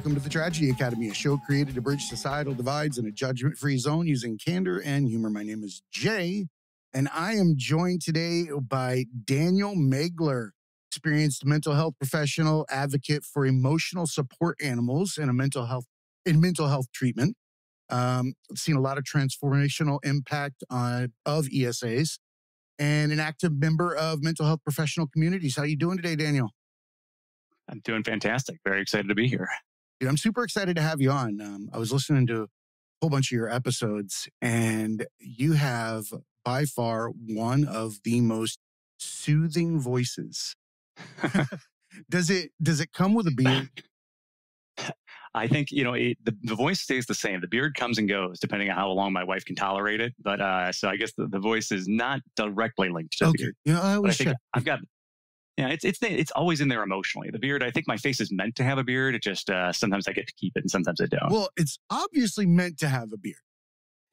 welcome to the Tragedy Academy, a show created to bridge societal divides in a judgment-free zone using candor and humor. My name is Jay, and I am joined today by Daniel Maigler, experienced mental health professional, advocate for emotional support animals and mental health treatment. Seen a lot of transformational impact of ESAs, and an active member of mental health professional communities. How you doing today, Daniel? I'm doing fantastic. Very excited to be here. Dude, I'm super excited to have you on. I was listening to a whole bunch of your episodes, and you have by far one of the most soothing voices. Does it come with a beard? I think, the voice stays the same. The beard comes and goes depending on how long my wife can tolerate it. But so I guess the voice is not directly linked to the beard. Yeah, I always think I've got. Yeah, it's always in there emotionally. The beard, I think my face is meant to have a beard. It just sometimes I get to keep it and sometimes I don't. Well, it's obviously meant to have a beard.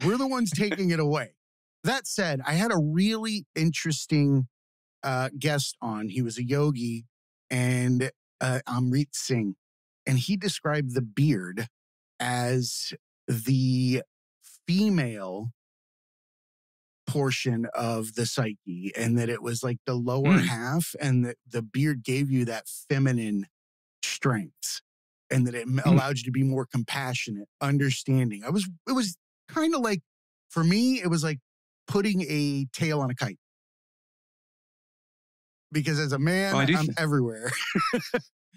We're the ones taking it away. That said, I had a really interesting guest on. He was a yogi, and Amrit Singh, and he described the beard as the female portion of the psyche, and that it was like the lower half, and that the beard gave you that feminine strength, and that it allowed you to be more compassionate, understanding. It was kind of like, for me, it was like putting a tail on a kite. Because as a man, I'm everywhere.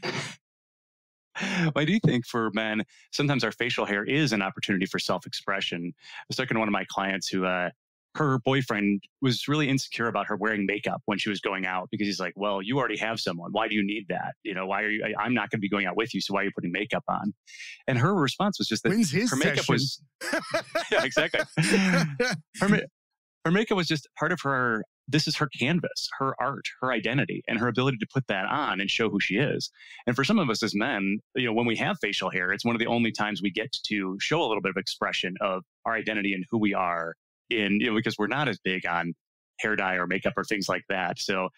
Well, I do think for men, sometimes our facial hair is an opportunity for self-expression. I was talking to one of my clients who her boyfriend was really insecure about her wearing makeup when she was going out, because he's like, well, you already have someone. Why do you need that? Why are you, I'm not going to be going out with you. So why are you putting makeup on? And her response was just that her makeup was, yeah, exactly. Her makeup was just part of her. This is her canvas, her art, her identity, and her ability to put that on and show who she is. And for some of us as men, when we have facial hair, it's one of the only times we get to show a little bit of expression of our identity and who we are because we're not as big on hair dye or makeup or things like that. So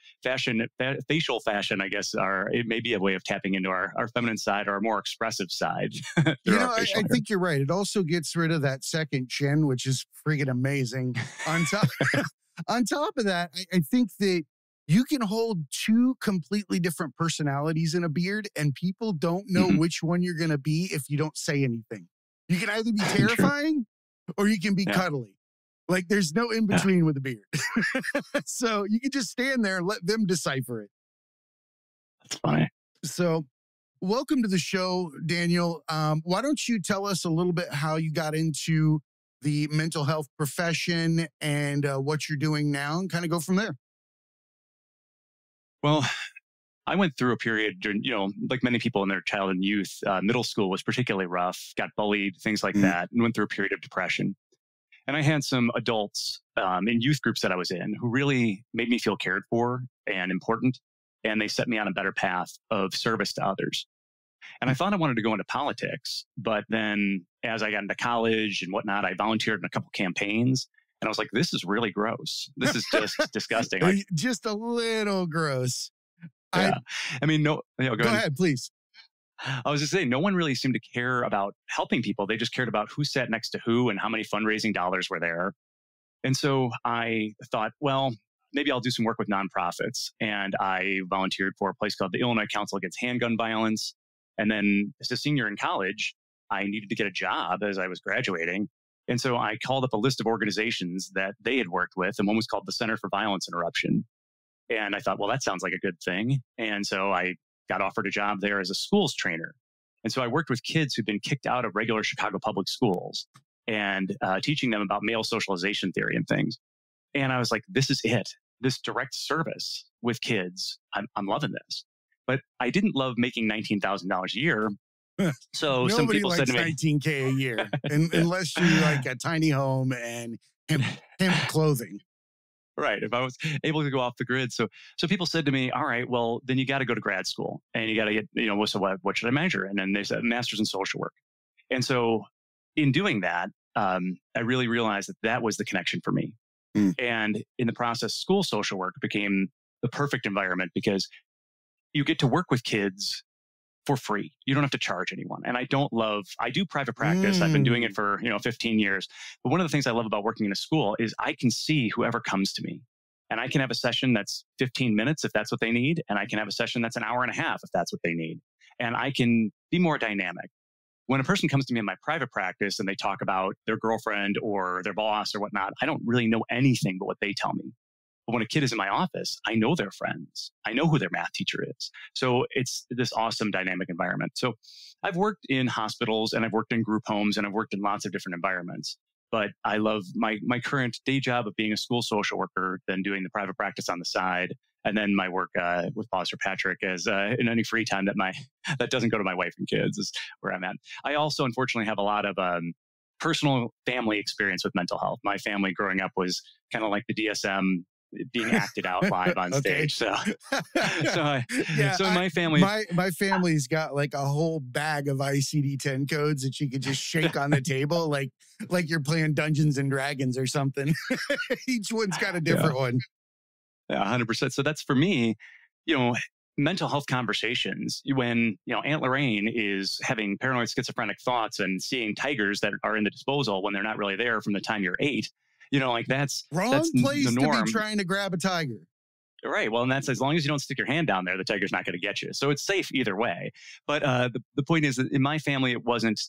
facial fashion, I guess, it may be a way of tapping into our feminine side or our more expressive side. I think you're right. It also gets rid of that second chin, which is friggin' amazing. On top of that, I think that you can hold two completely different personalities in a beard, and people don't know which one you're going to be if you don't say anything. You can either be terrifying or you can be cuddly. Like, there's no in between with a beard. So you can just stand there and let them decipher it. That's funny. So welcome to the show, Daniel. Why don't you tell us a little bit how you got into the mental health profession and what you're doing now, and kind of go from there. Well, I went through a period during, like many people in their childhood and youth, middle school was particularly rough, got bullied, things like that, and went through a period of depression. And I had some adults in youth groups that I was in who really made me feel cared for and important. And they set me on a better path of service to others. And I thought I wanted to go into politics, but then as I got into college and whatnot, I volunteered in a couple campaigns, and I was like, this is really gross. This is just disgusting. Like, just a little gross. Yeah. Go ahead, please. I was just saying, no one really seemed to care about helping people. They just cared about who sat next to who and how many fundraising dollars were there. And so I thought, well, maybe I'll do some work with nonprofits. And I volunteered for a place called the Illinois Council Against Handgun Violence. And then as a senior in college, I needed to get a job as I was graduating. And so I called up a list of organizations that they had worked with. And one was called the Center for Violence Interruption. And I thought, well, that sounds like a good thing. And so I got offered a job there as a schools trainer. And so I worked with kids who'd been kicked out of regular Chicago public schools and teaching them about male socialization theory and things. And I was like, this is it. This direct service with kids. I'm loving this. But I didn't love making $19,000 a year. So some people said to me, $19K a year, unless you like a tiny home and hemp clothing. Right. If I was able to go off the grid. So people said to me, all right, well, then you got to go to grad school and you got to get, so what should I major in? And they said master's in social work. And so in doing that, I really realized that was the connection for me. And in the process, school social work became the perfect environment because you get to work with kids for free. You don't have to charge anyone. And I do private practice. I've been doing it for, 15 years. But one of the things I love about working in a school is I can see whoever comes to me. And I can have a session that's 15 minutes if that's what they need. And I can have a session that's an hour and a half if that's what they need. And I can be more dynamic. When a person comes to me in my private practice and they talk about their girlfriend or their boss or whatnot, I don't really know anything but what they tell me. But when a kid is in my office, I know their friends. I know who their math teacher is. So it's this awesome dynamic environment. So I've worked in hospitals and I've worked in group homes and I've worked in lots of different environments. But I love my current day job of being a school social worker, then doing the private practice on the side, and then my work with Paws for Patrick as in any free time that doesn't go to my wife and kids is where I'm at. I also unfortunately have a lot of personal family experience with mental health. My family growing up was kind of like the DSM being acted out live on stage. So my family, my family's got like a whole bag of ICD-10 codes that you could just shake on the table, like you're playing Dungeons and Dragons or something. Each one's got a different one. Yeah, 100%. So that's for me, mental health conversations when, Aunt Lorraine is having paranoid schizophrenic thoughts and seeing tigers that are in the disposal when they're not really there from the time you're 8. That's place the norm. To be trying to grab a tiger. Right. Well, and that's as long as you don't stick your hand down there, the tiger's not going to get you. So it's safe either way. But the point is that in my family, it wasn't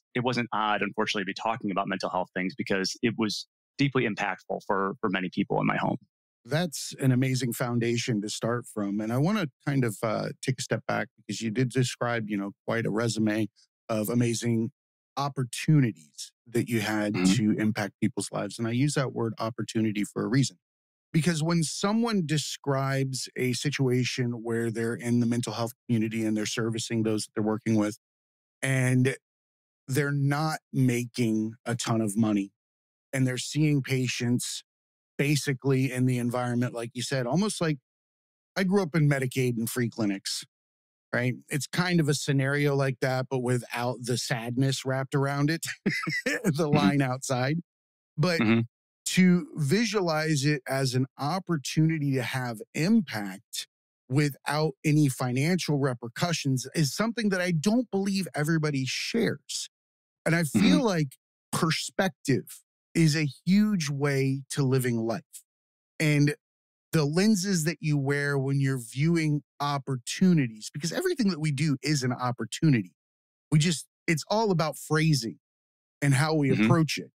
odd, unfortunately, to be talking about mental health things because it was deeply impactful for many people in my home. That's an amazing foundation to start from. And I want to kind of take a step back because you did describe, quite a resume of amazing opportunities that you had to impact people's lives. And I use that word opportunity for a reason. Because when someone describes a situation where they're in the mental health community and they're servicing those that they're working with, and they're not making a ton of money, and they're seeing patients basically in the environment, like you said, almost like I grew up in Medicaid and free clinics, right? It's kind of a scenario like that, but without the sadness wrapped around it, the line outside. But to visualize it as an opportunity to have impact without any financial repercussions is something that I don't believe everybody shares. And I feel like perspective is a huge way to living life. And the lenses that you wear when you're viewing opportunities, because everything that we do is an opportunity. It's all about phrasing and how we approach it.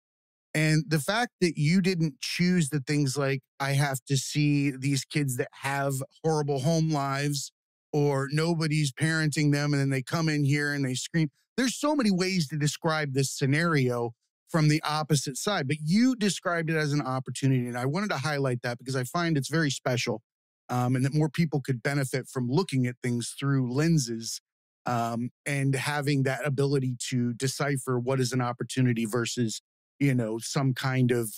And the fact that you didn't choose the things like, I have to see these kids that have horrible home lives or nobody's parenting them and then they come in here and they scream. There's so many ways to describe this scenario from the opposite side, but you described it as an opportunity. And I wanted to highlight that because I find it's very special and that more people could benefit from looking at things through lenses and having that ability to decipher what is an opportunity versus, some kind of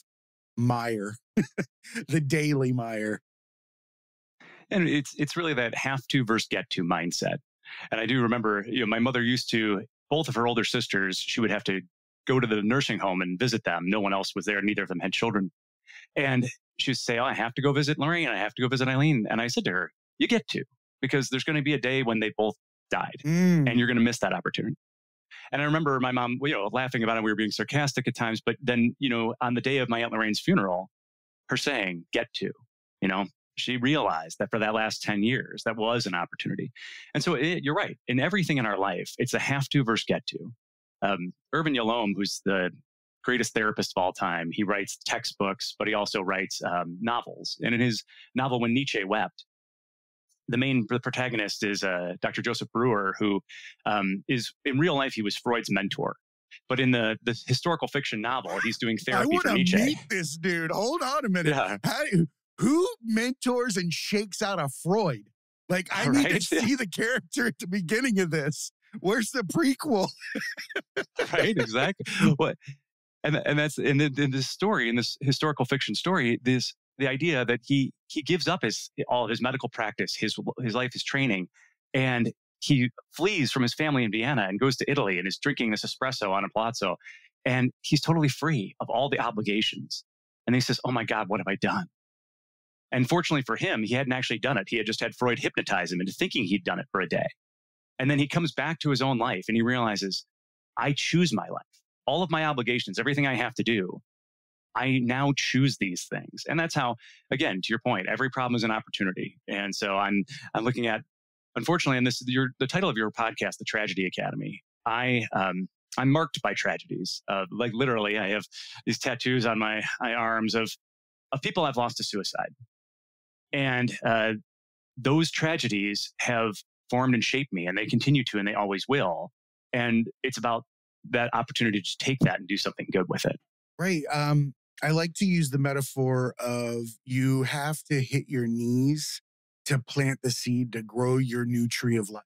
mire, the daily mire. And it's really that have to versus get to mindset. And I do remember, my mother used to, both of her older sisters, she would have to go to the nursing home and visit them. No one else was there. Neither of them had children. And she would say, I have to go visit Lorraine. I have to go visit Eileen. And I said to her, you get to, because there's going to be a day when they both died and you're going to miss that opportunity. And I remember my mom, laughing about it. We were being sarcastic at times, but then, on the day of my Aunt Lorraine's funeral, her saying, get to, she realized that for that last 10 years, that was an opportunity. And so you're right. In everything in our life, it's a have to versus get to. Irvin Yalom, who's the greatest therapist of all time, he writes textbooks, but he also writes novels. And in his novel, When Nietzsche Wept, the protagonist is Dr. Joseph Breuer, who is in real life, he was Freud's mentor. But in the historical fiction novel, he's doing therapy for Nietzsche. I want to meet this dude. Hold on a minute. Yeah. Who mentors and shakes out a Freud? Like, I need to see the character at the beginning of this. Where's the prequel? Right, exactly. What, and that's in this story, in this historical fiction story, the idea that he gives up all of his medical practice, his life, his training, and he flees from his family in Vienna and goes to Italy and is drinking this espresso on a palazzo, and he's totally free of all the obligations. And he says, "Oh my God, what have I done?" And fortunately for him, he hadn't actually done it. He had just had Freud hypnotize him into thinking he'd done it for a day. And then he comes back to his own life and he realizes, I choose my life. All of my obligations, everything I have to do, I now choose these things. And that's how, again, to your point, every problem is an opportunity. And so I'm looking at, unfortunately, and the title of your podcast, The Tragedy Academy. I'm marked by tragedies. Like literally, I have these tattoos on my arms of people I've lost to suicide. And those tragedies have formed and shaped me, and they continue to, and they always will. And it's about that opportunity to take that and do something good with it. Right. I like to use the metaphor of you have to hit your knees to plant the seed to grow your new tree of life.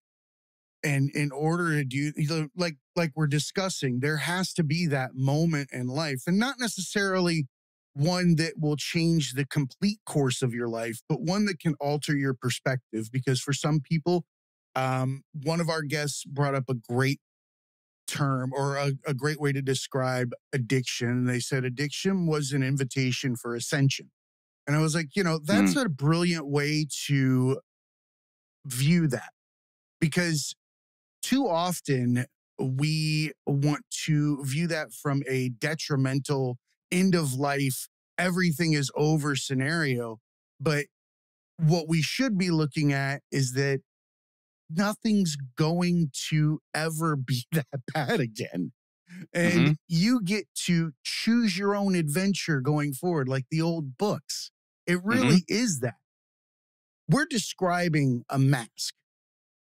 And in order to do, like we're discussing, there has to be that moment in life, and not necessarily one that will change the complete course of your life, but one that can alter your perspective. Because for some people, one of our guests brought up a great term, or a great way to describe addiction. They said addiction was an invitation for ascension. And I was like, that's a brilliant way to view that, because too often we want to view that from a detrimental end of life, everything is over scenario. But what we should be looking at is that nothing's going to ever be that bad again. And you get to choose your own adventure going forward, like the old books. It really is that. We're describing a mask,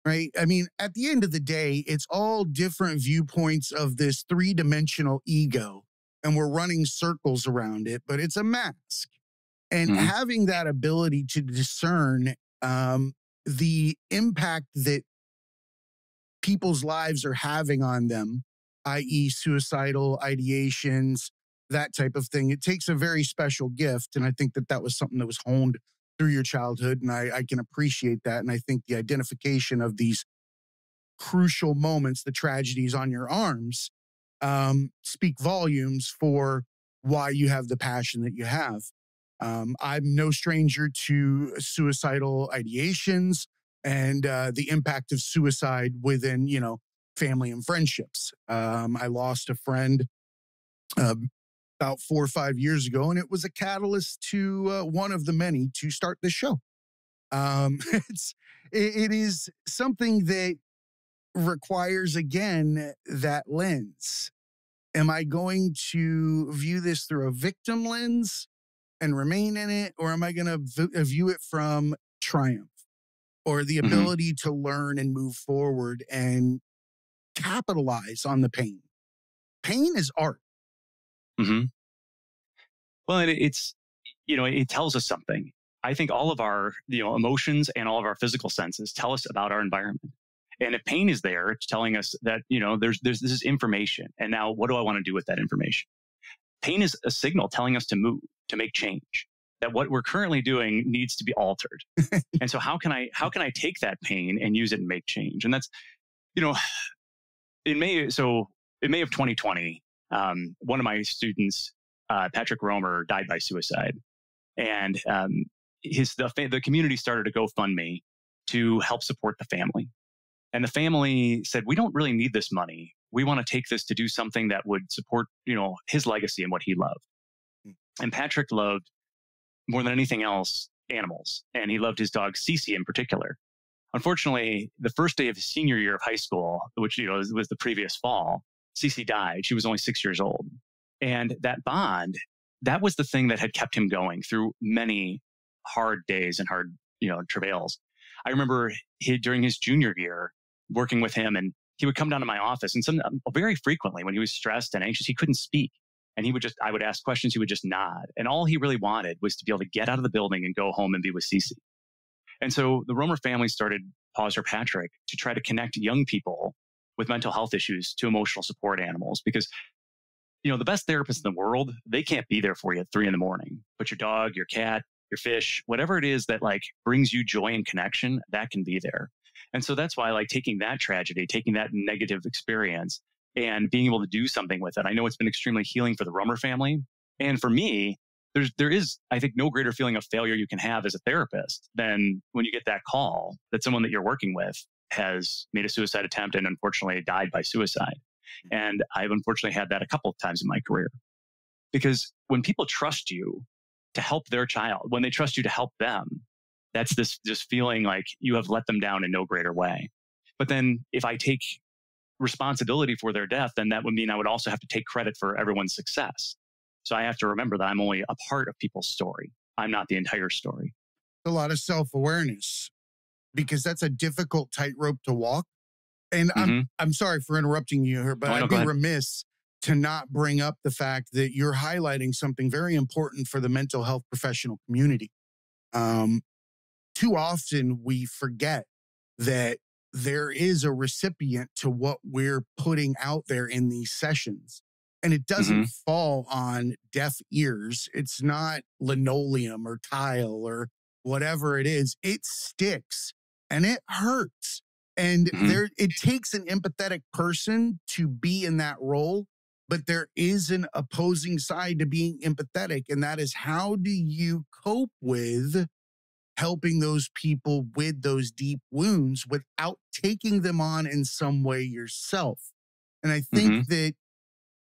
right? I mean, at the end of the day, it's all different viewpoints of this three-dimensional ego, and we're running circles around it, but it's a mask. And having that ability to discern the impact that people's lives are having on them, i.e. suicidal ideations, that type of thing, it takes a very special gift. And I think that was something that was honed through your childhood. And I can appreciate that. And I think the identification of these crucial moments, the tragedies on your arms, speak volumes for why you have the passion that you have. I'm no stranger to suicidal ideations and the impact of suicide within, family and friendships. I lost a friend about 4 or 5 years ago, and it was a catalyst to one of the many to start this show. It is something that requires, again, that lens. Am I going to view this through a victim lens and remain in it, or am I going to view it from triumph, or the ability to learn and move forward and capitalize on the pain? Pain is art. Well, it's, it tells us something. I think all of our, emotions and all of our physical senses tell us about our environment. And if pain is there, it's telling us that, there's this is information. And now what do I want to do with that information? Pain is a signal telling us to move, to make change, that what we're currently doing needs to be altered. And so how can I take that pain and use it and make change? And that's, in May of 2020, one of my students, Patrick Romer, died by suicide. And the community started a GoFundMe to help support the family. And the family said, we don't really need this money. We want to take this to do something that would support, his legacy and what he loved. And Patrick loved, more than anything else, animals. And he loved his dog, Cece, in particular. Unfortunately, the first day of his senior year of high school, which, was the previous fall, Cece died. She was only 6 years old. And that bond, that was the thing that had kept him going through many hard days and hard, travails. I remember during his junior year working with him, and he would come down to my office, and very frequently when he was stressed and anxious, he couldn't speak. And I would ask questions, he would just nod. And all he really wanted was to be able to get out of the building and go home and be with Cece. And so the Romer family started Paws or Patrick to try to connect young people with mental health issues to emotional support animals, because the best therapists in the world, they can't be there for you at 3 a.m. But your dog, your cat, your fish, whatever it is that brings you joy and connection, that can be there. And so that's why taking that tragedy, taking that negative experience and being able to do something with it. I know it's been extremely healing for the Romer family. And for me, there is, I think, no greater feeling of failure you can have as a therapist than when you get that call that someone that you're working with has made a suicide attempt and unfortunately died by suicide. And I've unfortunately had that a couple of times in my career. Because when people trust you to help their child, when they trust you to help them, that's this just feeling like you have let them down in no greater way. But then if I take responsibility for their death, then that would mean I would also have to take credit for everyone's success. So I have to remember that I'm only a part of people's story. I'm not the entire story. A lot of self-awareness, because that's a difficult tightrope to walk. And I'm sorry for interrupting you here, but I'd be remiss to not bring up the fact that you're highlighting something very important for the mental health professional community. Too often we forget that there is a recipient to what we're putting out there in these sessions. And it doesn't fall on deaf ears. It's not linoleum or tile or whatever it is. It sticks and it hurts. And it takes an empathetic person to be in that role, but there is an opposing side to being empathetic. And that is, how do you cope with helping those people with those deep wounds without taking them on in some way yourself? And I think that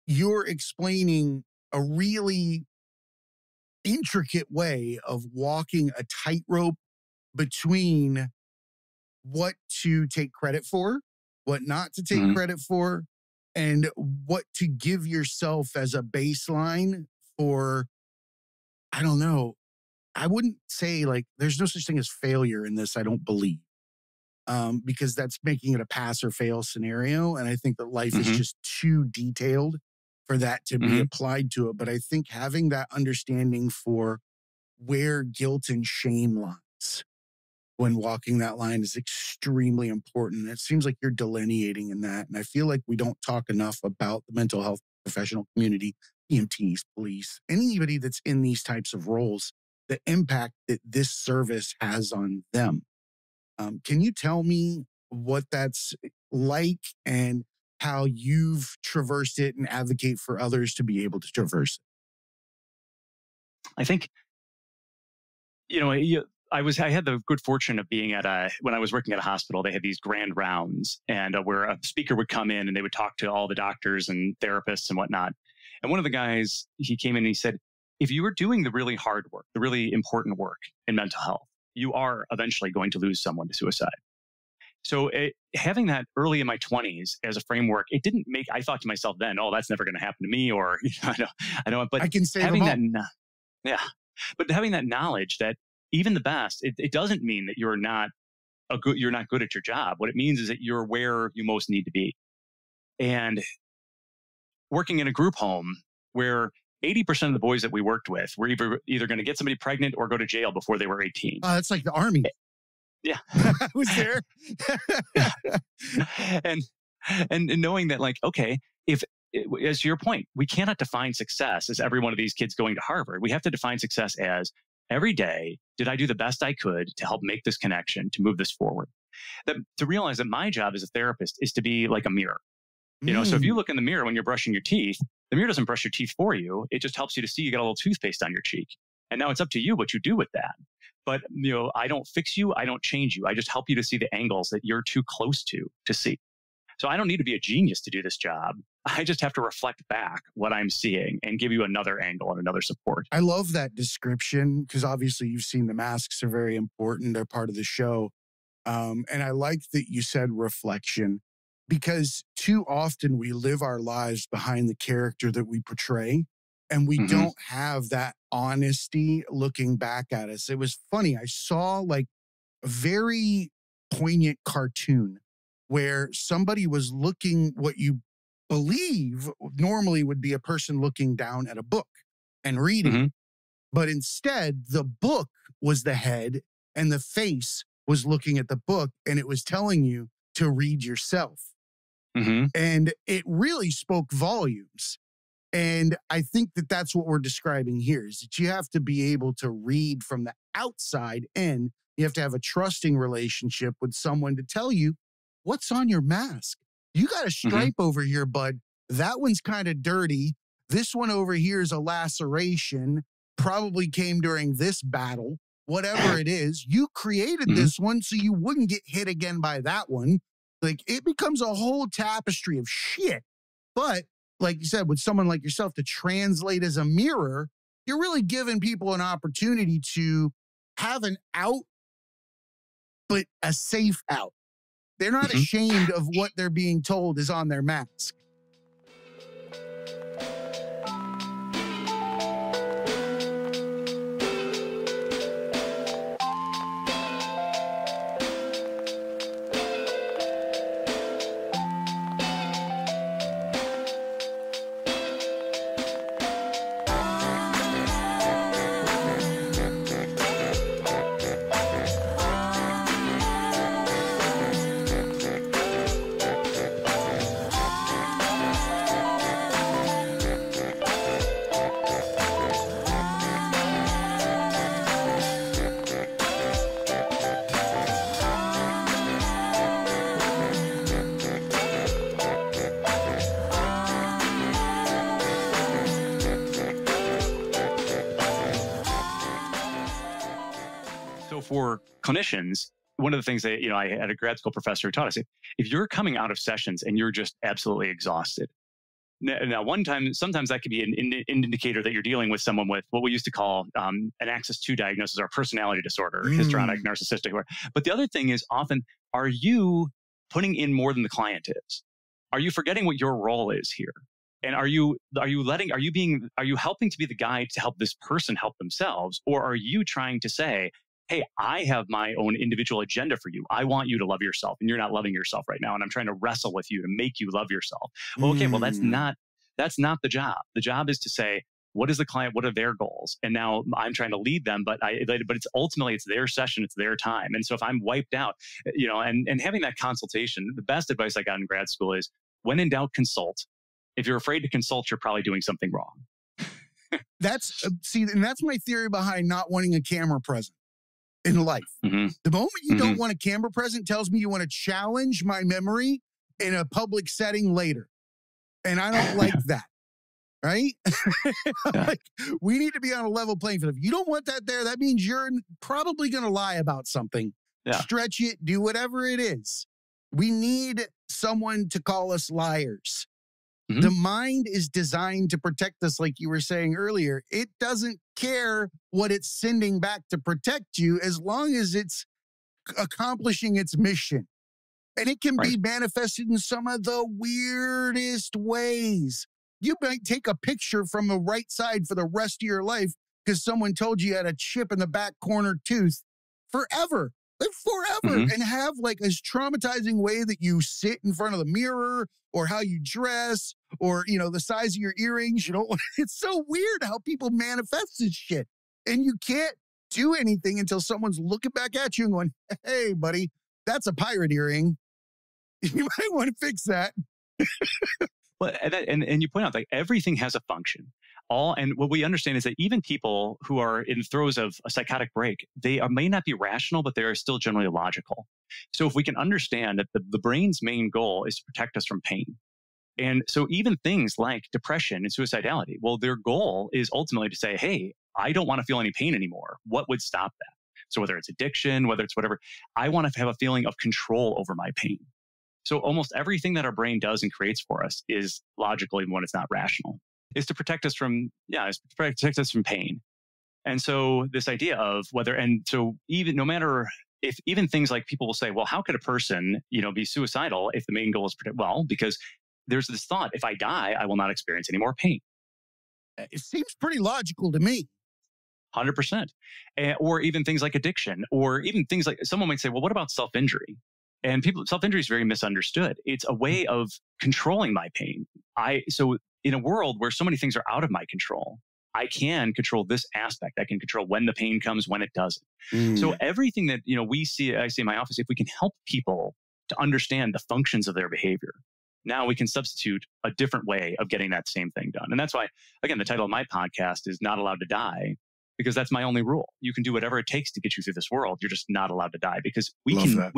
you're explaining a really intricate way of walking a tightrope between what to take credit for, what not to take credit for, and what to give yourself as a baseline for, I don't know. I wouldn't say, like, there's no such thing as failure in this, I don't believe, because that's making it a pass or fail scenario. And I think that life is just too detailed for that to be applied to it. But I think having that understanding for where guilt and shame lies when walking that line is extremely important. It seems like you're delineating in that. And I feel like we don't talk enough about the mental health professional community, EMTs, police, anybody that's in these types of roles, the impact that this service has on them. Can you tell me what that's like and how you've traversed it and advocate for others to be able to traverse it? I think, I had the good fortune of being when I was working at a hospital, they had these grand rounds and where a speaker would come in and they would talk to all the doctors and therapists and whatnot. And one of the guys, he came in and he said, if you are doing the really hard work, the really important work in mental health, you are eventually going to lose someone to suicide. So having that early in my 20s as a framework, it didn't make, I thought to myself then, oh, that's never going to happen to me, or, I don't, but I can say having but having that knowledge that even the best, it doesn't mean that you're not good at your job. What it means is that you're where you most need to be. And working in a group home where 80% of the boys that we worked with were either going to get somebody pregnant or go to jail before they were 18. It's like the Army. Yeah. I was there. and knowing that, like, okay, as to your point, we cannot define success as every one of these kids going to Harvard. We have to define success as every day, did I do the best I could to help make this connection, to move this forward? To realize that my job as a therapist is to be like a mirror. So if you look in the mirror when you're brushing your teeth, the mirror doesn't brush your teeth for you. It just helps you to see you got a little toothpaste on your cheek. And now it's up to you what you do with that. But, I don't fix you. I don't change you. I just help you to see the angles that you're too close to see. So I don't need to be a genius to do this job. I just have to reflect back what I'm seeing and give you another angle and another support. I love that description because obviously you've seen the masks are very important. They're part of the show. And I like that you said reflection, because too often we live our lives behind the character that we portray, and we don't have that honesty looking back at us. It was funny. I saw like a very poignant cartoon where somebody was looking, what you believe normally would be a person looking down at a book and reading. But instead, the book was the head and the face was looking at the book, and it was telling you to read yourself. And it really spoke volumes. And I think that that's what we're describing here, is that you have to be able to read from the outside in. You have to have a trusting relationship with someone to tell you what's on your mask. You got a stripe over here, bud. That one's kind of dirty. This one over here is a laceration, probably came during this battle. whatever it is. You created this one so you wouldn't get hit again by that one. Like, it becomes a whole tapestry of shit. But like you said, with someone like yourself to translate as a mirror, you're really giving people an opportunity to have an out, but a safe out. They're not ashamed of what they're being told is on their mask. For clinicians, one of the things that, I had a grad school professor who taught us, if you're coming out of sessions and you're just absolutely exhausted, now sometimes that could be an indicator that you're dealing with someone with what we used to call an Axis 2 diagnosis or personality disorder, histrionic, narcissistic. But the other thing is often, are you putting in more than the client is? Are you forgetting what your role is here? And are you helping to be the guide to help this person help themselves? Or are you trying to say, hey, I have my own individual agenda for you. I want you to love yourself, and you're not loving yourself right now. And I'm trying to wrestle with you to make you love yourself. Well, okay, well, that's not the job. The job is to say, what is the client? What are their goals? And now I'm trying to lead them, but it's ultimately their session, it's their time. And so if I'm wiped out, and having that consultation, the best advice I got in grad school is, when in doubt, consult. If you're afraid to consult, you're probably doing something wrong. And that's my theory behind not wanting a camera present in life. The moment you don't want a camera present tells me you want to challenge my memory in a public setting later. And I don't like that. Right? Like, we need to be on a level playing field. If you don't want that there, that means you're probably going to lie about something. Stretch it, do whatever it is. We need someone to call us liars. The mind is designed to protect us, like you were saying earlier. It doesn't care what it's sending back to protect you as long as it's accomplishing its mission. And it can be manifested in some of the weirdest ways. You might take a picture from the right side for the rest of your life because someone told you had a chip in the back corner tooth forever. And have like a traumatizing way that you sit in front of the mirror, or how you dress, or, the size of your earrings. It's so weird how people manifest this shit. And you can't do anything until someone's looking back at you and going, hey, buddy, that's a pirate earring. You might want to fix that. Well, and you point out, like, everything has a function. And what we understand is that even people who are in the throes of a psychotic break, they may not be rational, but they are still generally logical. So if we can understand that the brain's main goal is to protect us from pain. And so even things like depression and suicidality, well, their goal is ultimately to say, hey, I don't want to feel any pain anymore. What would stop that? So whether it's addiction, whether it's whatever, I want to have a feeling of control over my pain. So almost everything that our brain does and creates for us is logical, even when it's not rational, is to protect us from pain. And so this idea of even things like, people will say, well, how could a person, be suicidal if the main goal is protect? Well, because there's this thought, if I die, I will not experience any more pain. It seems pretty logical to me. 100%. Or even things like addiction, or even things like, someone might say, well, what about self-injury? And self-injury is very misunderstood. It's a way of controlling my pain. So in a world where so many things are out of my control, I can control this aspect. I can control when the pain comes, when it doesn't. So everything that, I see in my office, if we can help people to understand the functions of their behavior, now we can substitute a different way of getting that same thing done. And that's why, again, the title of my podcast is Not Allowed to Die, because that's my only rule. You can do whatever it takes to get you through this world. You're just not allowed to die, because we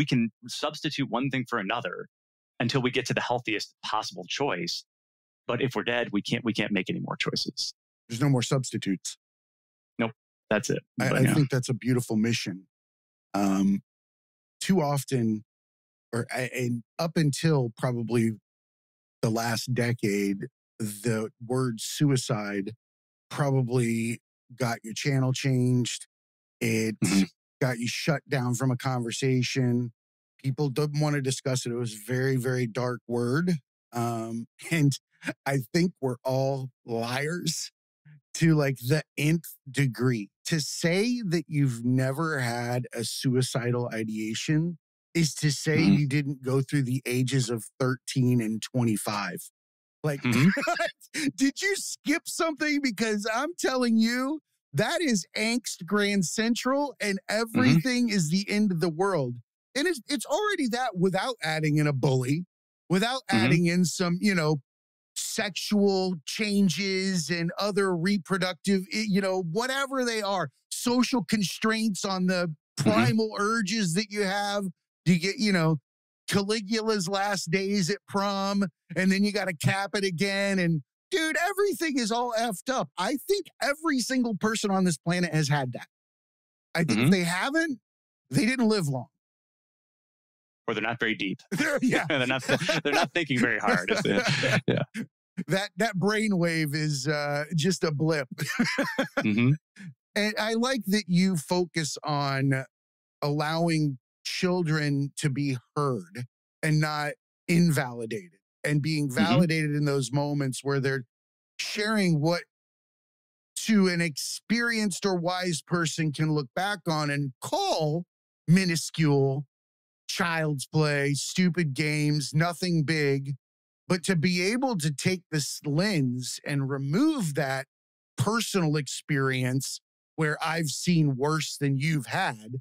can substitute one thing for another until we get to the healthiest possible choice. But if we're dead, we can't make any more choices. There's no more substitutes. Nope. That's it. But, I think that's a beautiful mission. Too often, and up until probably the last decade, the word suicide probably got your channel changed. It got you shut down from a conversation. People didn't want to discuss it. It was a very, very dark word. And I think we're all liars to like the nth degree. To say that you've never had a suicidal ideation is to say you didn't go through the ages of 13 and 25. Like, did you skip something? Because I'm telling you, that is angst grand central and everything is the end of the world. And it's already that without adding in a bully, without adding in some, sexual changes and other reproductive, whatever they are, social constraints on the primal urges that you have. You get, Caligula's last days at prom, and then you got to cap it again. And dude, everything is all effed up. I think every single person on this planet has had that. I think if they haven't, they didn't live long. Or they're not very deep. they're not thinking very hard. That brainwave is just a blip. And I like that you focus on allowing children to be heard and not invalidated, and being validated in those moments where they're sharing what to an experienced or wise person can look back on and call minuscule, child's play, stupid games, nothing big. But to be able to take this lens and remove that personal experience where I've seen worse than you've had,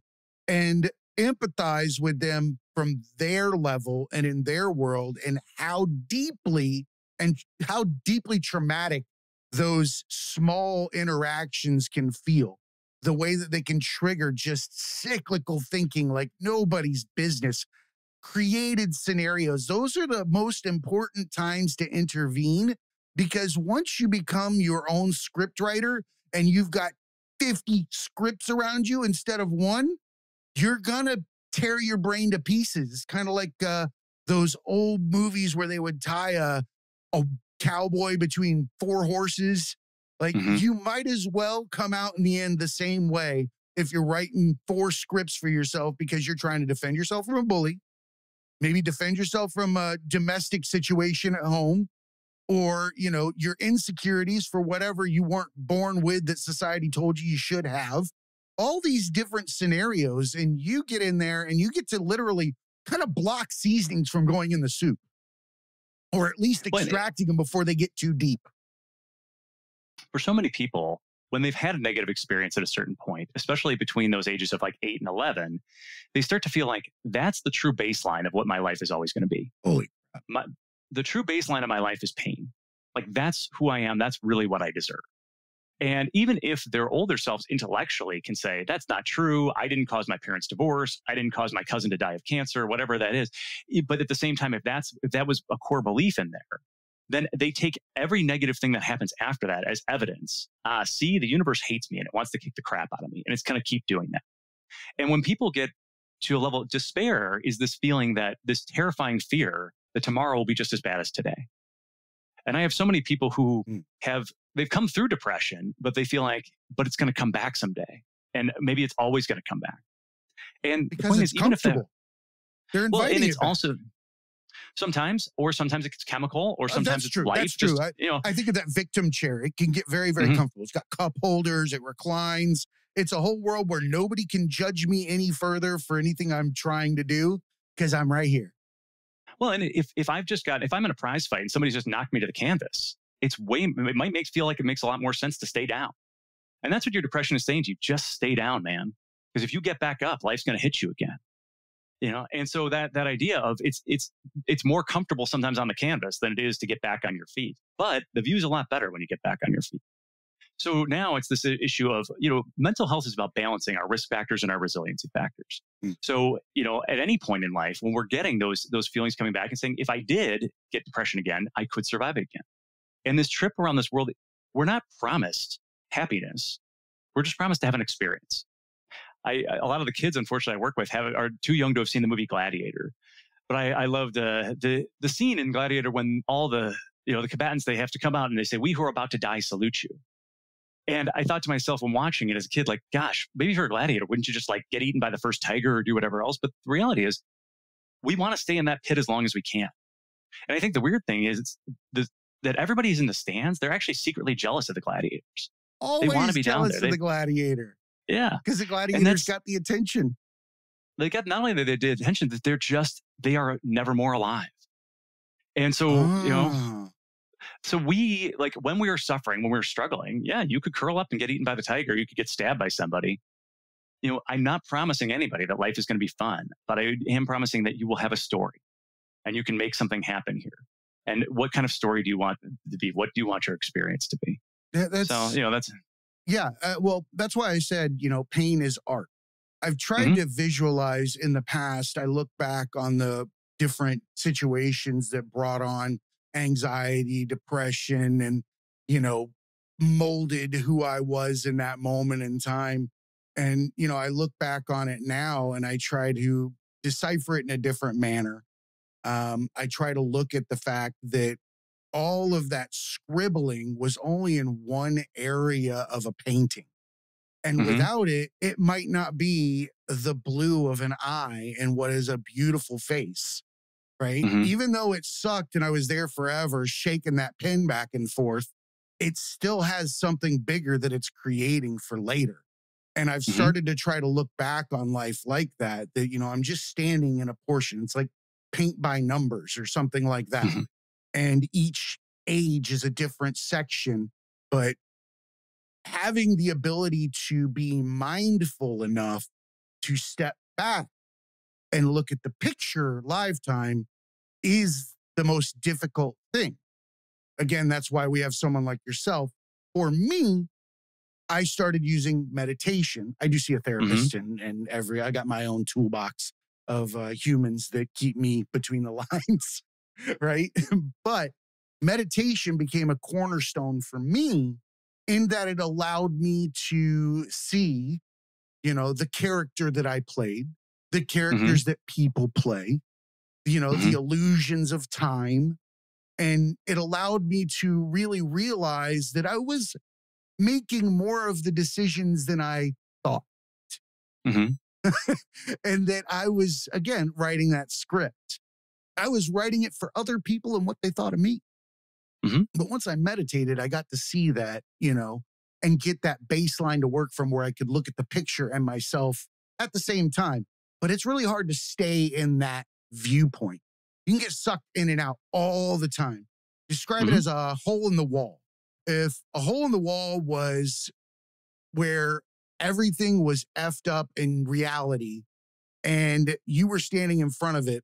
and empathize with them from their level and in their world, and how deeply traumatic those small interactions can feel. The way that they can trigger just cyclical thinking like nobody's business. Created scenarios. Those are the most important times to intervene, because once you become your own script writer and you've got 50 scripts around you instead of one, you're going to tear your brain to pieces. Kind of like those old movies where they would tie a cowboy between four horses. Like you might as well come out in the end the same way if you're writing 4 scripts for yourself, because you're trying to defend yourself from a bully. Maybe defend yourself from a domestic situation at home, or, your insecurities for whatever you weren't born with that society told you should have. All these different scenarios, and you get in there and you get to literally kind of block seasonings from going in the soup, or at least extracting them before they get too deep. For so many people, when they've had a negative experience at a certain point, especially between those ages of like 8 and 11, they start to feel like that's the true baseline of what my life is always going to be. Holy crap. The true baseline of my life is pain. Like, that's who I am. That's really what I deserve. And even if their older selves intellectually can say, that's not true. I didn't cause my parents' divorce. I didn't cause my cousin to die of cancer, whatever that is. But at the same time, if that was a core belief in there, then they take every negative thing that happens after that as evidence. See, the universe hates me and it wants to kick the crap out of me. And it's going to keep doing that. And when people get to a level of despair, is this feeling that this terrifying fear that tomorrow will be just as bad as today. And I have so many people who they've come through depression, but they feel like, but it's going to come back someday. And maybe it's always going to come back. And because the point it's is, even if they're inviting and it's back. also sometimes it's chemical, or sometimes it's light. That's true. I think of that victim chair. It can get very, very comfortable. It's got cup holders. It reclines. It's a whole world where nobody can judge me any further for anything I'm trying to do, because I'm right here. Well, and if I'm in a prize fight and somebody's just knocked me to the canvas, it might feel like it makes a lot more sense to stay down. And that's what your depression is saying to you. Just stay down, man. Because if you get back up, life's going to hit you again. And so that idea of it's more comfortable sometimes on the canvas than it is to get back on your feet. But the view's a lot better when you get back on your feet. So now it's this issue of, mental health is about balancing our risk factors and our resiliency factors. So, at any point in life, when we're getting those feelings coming back and saying, if I did get depression again, I could survive it again. And this trip around this world, we're not promised happiness. We're just promised to have an experience. A lot of the kids, unfortunately, I work with are too young to have seen the movie Gladiator. But I loved the scene in Gladiator when all the combatants, they have to come out and they say, "We who are about to die salute you." And I thought to myself when watching it as a kid, like, gosh, maybe for a gladiator, wouldn't you just like get eaten by the first tiger or do whatever else? But the reality is, we want to stay in that pit as long as we can. And I think the weird thing is that everybody's in the stands. They're actually secretly jealous of the gladiators. Always they want to be down jealous there. of the gladiator. Yeah, because the gladiators got the attention. They got not only that they did attention, that they are never more alive. And so so we, like, when we were suffering, when we were struggling, yeah, you could curl up and get eaten by the tiger. You could get stabbed by somebody. I'm not promising anybody that life is going to be fun, but I am promising that you will have a story and you can make something happen here. And what kind of story do you want to be? What do you want your experience to be? Yeah. Well, that's why I said, pain is art. I've tried to visualize in the past. I look back on the different situations that brought on anxiety, depression, and, molded who I was in that moment in time. And, I look back on it now and I try to decipher it in a different manner. I try to look at the fact that all of that scribbling was only in one area of a painting. And without it, it might not be the blue of an eye and what is a beautiful face, right? Even though it sucked and I was there forever shaking that pen back and forth, it still has something bigger that it's creating for later. And I've started to try to look back on life like that, I'm just standing in a portion. It's like paint by numbers or something like that. And each age is a different section, but having the ability to be mindful enough to step back and look at the picture lifetime is the most difficult thing. Again, that's why we have someone like yourself. For me, I started using meditation. I do see a therapist and I got my own toolbox of humans that keep me between the lines, right? But meditation became a cornerstone for me in that it allowed me to see, the character that I played, the characters that people play, the illusions of time. And it allowed me to really realize that I was making more of the decisions than I thought. And that I was, again, writing that script. I was writing it for other people and what they thought of me. But once I meditated, I got to see that, and get that baseline to work from where I could look at the picture and myself at the same time. But it's really hard to stay in that viewpoint. You can get sucked in and out all the time. Describe it as a hole in the wall. If a hole in the wall was where everything was effed up in reality and you were standing in front of it,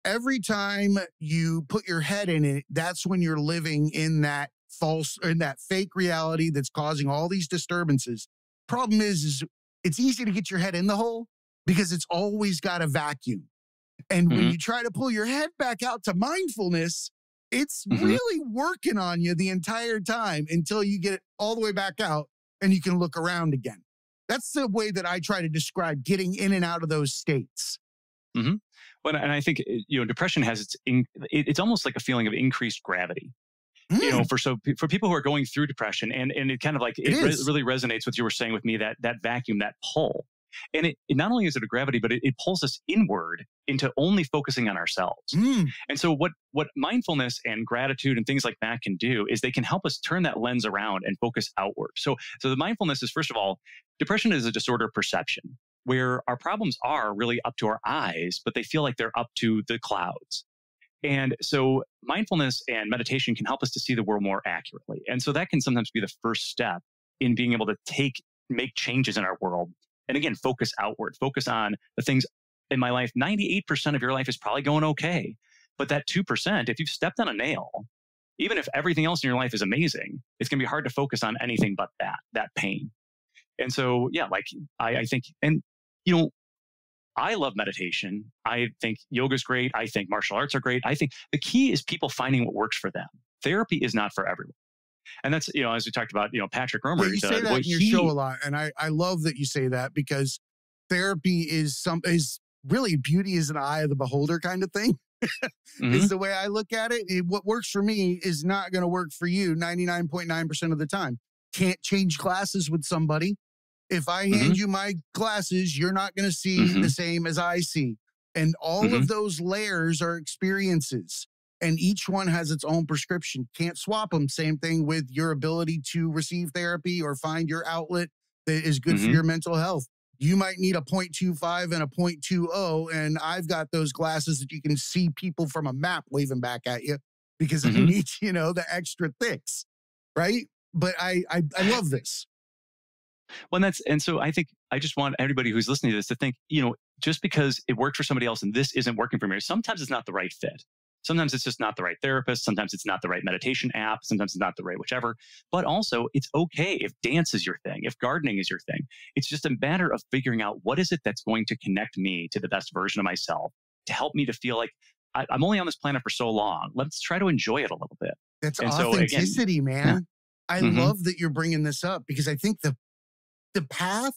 every time you put your head in it, that's when you're living in that fake reality that's causing all these disturbances. Problem is it's easy to get your head in the hole because it's always got a vacuum. And when you try to pull your head back out to mindfulness, it's really working on you the entire time until you get it all the way back out and you can look around again. That's the way that I try to describe getting in and out of those states. Well, and I think, depression has it's almost like a feeling of increased gravity. For people who are going through depression, and it kind of like really resonates with what you were saying with me, that vacuum, that pull. And it not only is it a gravity, but it pulls us inward into only focusing on ourselves. And so what mindfulness and gratitude and things like that can do is they can help us turn that lens around and focus outward. So the mindfulness is, first of all, depression is a disorder of perception where our problems are really up to our eyes, but they feel like they're up to the clouds. And so mindfulness and meditation can help us to see the world more accurately. And so that can sometimes be the first step in being able to make changes in our world. And again, focus outward, focus on the things in my life. 98% of your life is probably going okay. But that 2%, if you've stepped on a nail, even if everything else in your life is amazing, it's going to be hard to focus on anything but that pain. And so, yeah, like I think, and, I love meditation. I think yoga is great. I think martial arts are great. I think the key is people finding what works for them. Therapy is not for everyone. And that's, as we talked about, Patrick Yeah, Romer, you say that in your show a lot, and I love that you say that, because therapy is really, beauty is an eye of the beholder kind of thing. Is Mhm, the way I look at it. What works for me is not going to work for you 99.9% of the time. Can't change glasses with somebody. If I hand mhm, you my glasses, you're not going to see the mhm, same as I see. And all of mhm, those layers are experiences, and each one has its own prescription. Can't swap them. Same thing with your ability to receive therapy or find your outlet that is good for mhm, your mental health. You might need a 0.25 and a 0.20, and I've got those glasses that you can see people from a map waving back at you because I mhm. need, the extra thicks, right? But I love this. Well, and so I think I just want everybody who's listening to this to think, just because it worked for somebody else and this isn't working for me, sometimes it's not the right fit. Sometimes it's just not the right therapist. Sometimes it's not the right meditation app. Sometimes it's not the right whichever. But also, it's okay if dance is your thing, if gardening is your thing. It's just a matter of figuring out what is it that's going to connect me to the best version of myself, to help me to feel like I'm only on this planet for so long. Let's try to enjoy it a little bit. That's And so, again, authenticity, yeah. man. I Hmm. love that you're bringing this up, because I think the path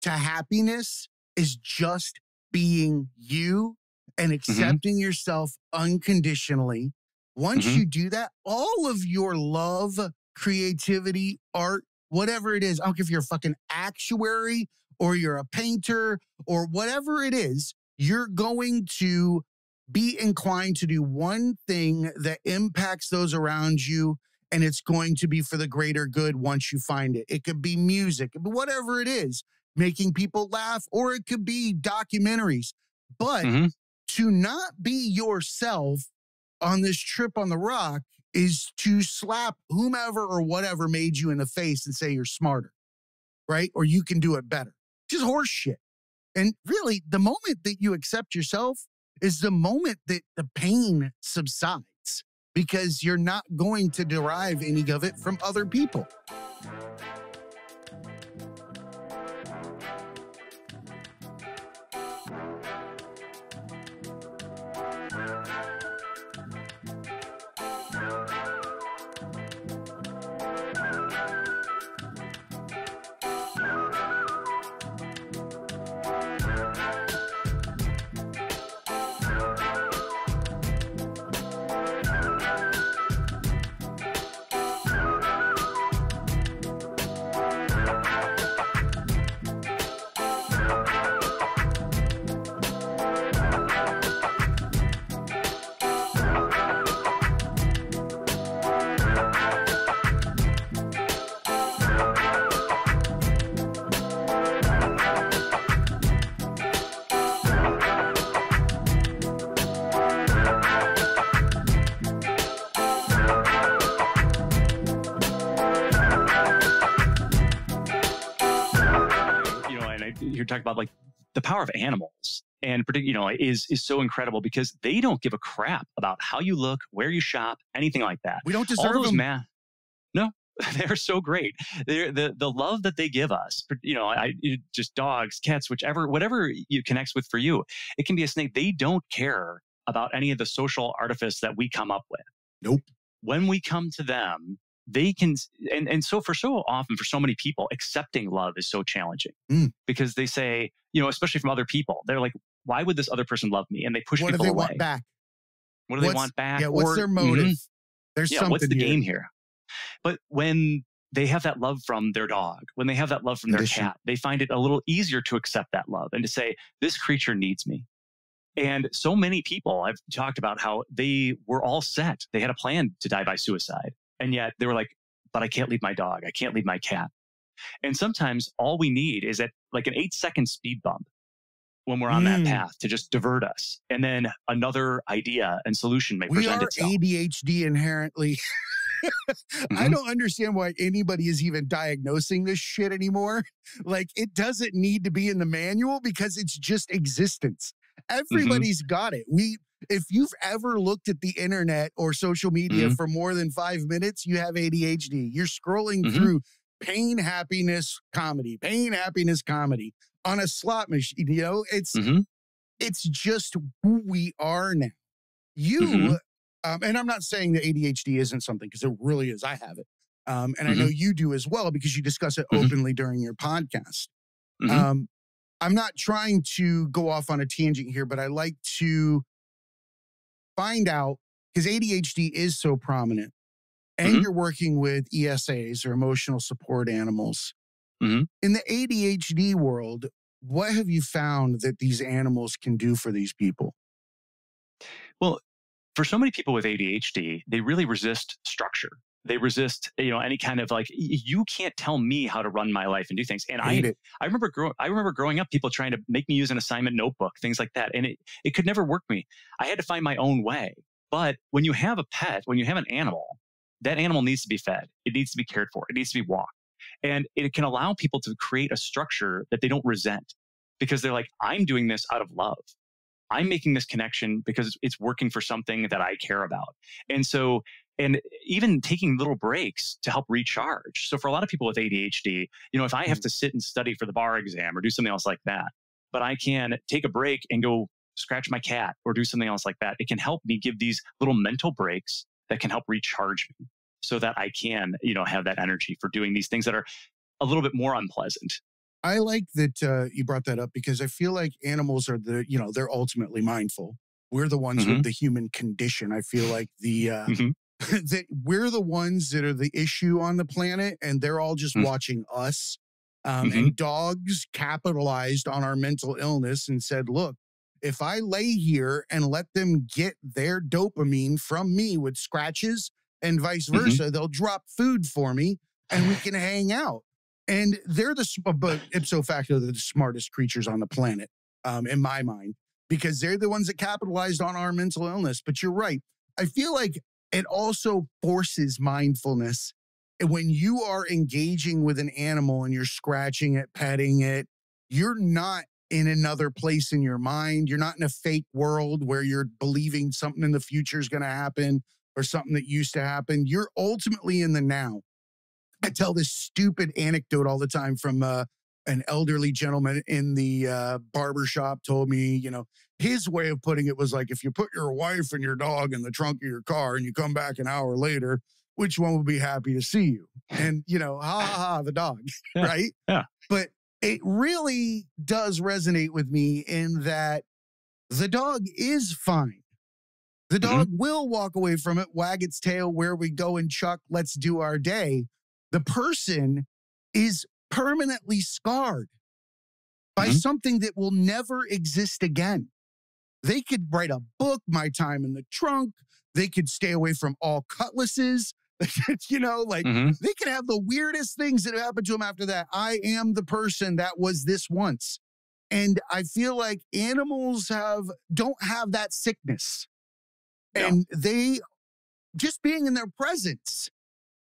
to happiness is just being you and Hmm. accepting yourself unconditionally. Once Hmm. you do that, all of your love, creativity, art, whatever it is, I don't care if you're a fucking actuary or you're a painter or whatever it is, you're going to be inclined to do one thing that impacts those around you, and it's going to be for the greater good once you find it. It could be music, but whatever it is, making people laugh, or it could be documentaries. But Hmm. to not be yourself on this trip on the rock is to slap whomever or whatever made you in the face and say you're smarter, right? Or you can do it better. Just horse shit. And really, the moment that you accept yourself is the moment that the pain subsides, because you're not going to derive any of it from other people. You're talking about like the power of animals, and is so incredible because they don't give a crap about how you look, where you shop, anything like that. We don't All deserve those them. no, they're so great. They're the love that they give us. Just dogs, cats, whatever you connects with for you. It can be a snake. They don't care about any of the social artifice that we come up with. Nope. When we come to them, they can, and so for so often, for so many people, accepting love is so challenging Mm. because they say, especially from other people, they're like, why would this other person love me? And they push What do people they away. want back? What do they want back? What's their motive? There's Yeah, what's something the here. game here? But when they have that love from their dog, when they have that love from their cat, they find it a little easier to accept that love and to say, this creature needs me. And so many people I've talked about how they were all set. They had a plan to die by suicide. And yet they were like, but I can't leave my dog. I can't leave my cat. And sometimes all we need is like an 8-second speed bump when we're on that path to just divert us. And then another idea and solution may present itself. We are ADHD inherently. I don't understand why anybody is even diagnosing this shit anymore. Like, it doesn't need to be in the manual because it's just existence. Everybody's got it. If you've ever looked at the internet or social media for more than 5 minutes, you have ADHD. You're scrolling through pain, happiness, comedy on a slot machine. It's just who we are now. And I'm not saying that ADHD isn't something, because it really is. I have it. And I know you do as well because you discuss it openly during your podcast. I'm not trying to go off on a tangent here, but I like to find out, because ADHD is so prominent and you're working with ESAs or emotional support animals. In the ADHD world, what have you found that these animals can do for these people? Well, for so many people with ADHD, they really resist structure. They resist, any kind of like, you can't tell me how to run my life and do things. And I remember growing up, people trying to make me use an assignment notebook, things like that. And it could never work me. I had to find my own way. But when you have a pet, when you have an animal, that animal needs to be fed. It needs to be cared for. It needs to be walked. And it can allow people to create a structure that they don't resent because they're like, I'm doing this out of love. I'm making this connection because it's working for something that I care about. And so, and even taking little breaks to help recharge. So for a lot of people with ADHD, if I have to sit and study for the bar exam or do something else like that, but I can take a break and go scratch my cat or do something else like that, it can help me give these little mental breaks that can help recharge me so that I can, have that energy for doing these things that are a little bit more unpleasant. I like that you brought that up because I feel like animals are they're ultimately mindful. We're the ones with the human condition. I feel like that we're the ones that are the issue on the planet and they're all just watching us. And dogs capitalized on our mental illness and said, look, if I lay here and let them get their dopamine from me with scratches and vice versa, they'll drop food for me and we can hang out. And they're but ipso facto, they're the smartest creatures on the planet, in my mind, because they're the ones that capitalized on our mental illness. But you're right. I feel like it also forces mindfulness. And when you are engaging with an animal and you're scratching it, petting it, you're not in another place in your mind. You're not in a fake world where you're believing something in the future is going to happen or something that used to happen. You're ultimately in the now. I tell this stupid anecdote all the time from an elderly gentleman in the barber shop told me, his way of putting it was like, if you put your wife and your dog in the trunk of your car and you come back an hour later, which one would be happy to see you? And, ha, ha, ha, the dog, right? Yeah. But it really does resonate with me in that the dog is fine. The dog will walk away from it, wag its tail, where we go and chuck, let's do our day. The person is permanently scarred by something that will never exist again. They could write a book, My Time in the Trunk. They could stay away from all cutlasses. They could have the weirdest things that happen to them after that. I am the person that was this once. And I feel like animals don't have that sickness. No. And they, just being in their presence,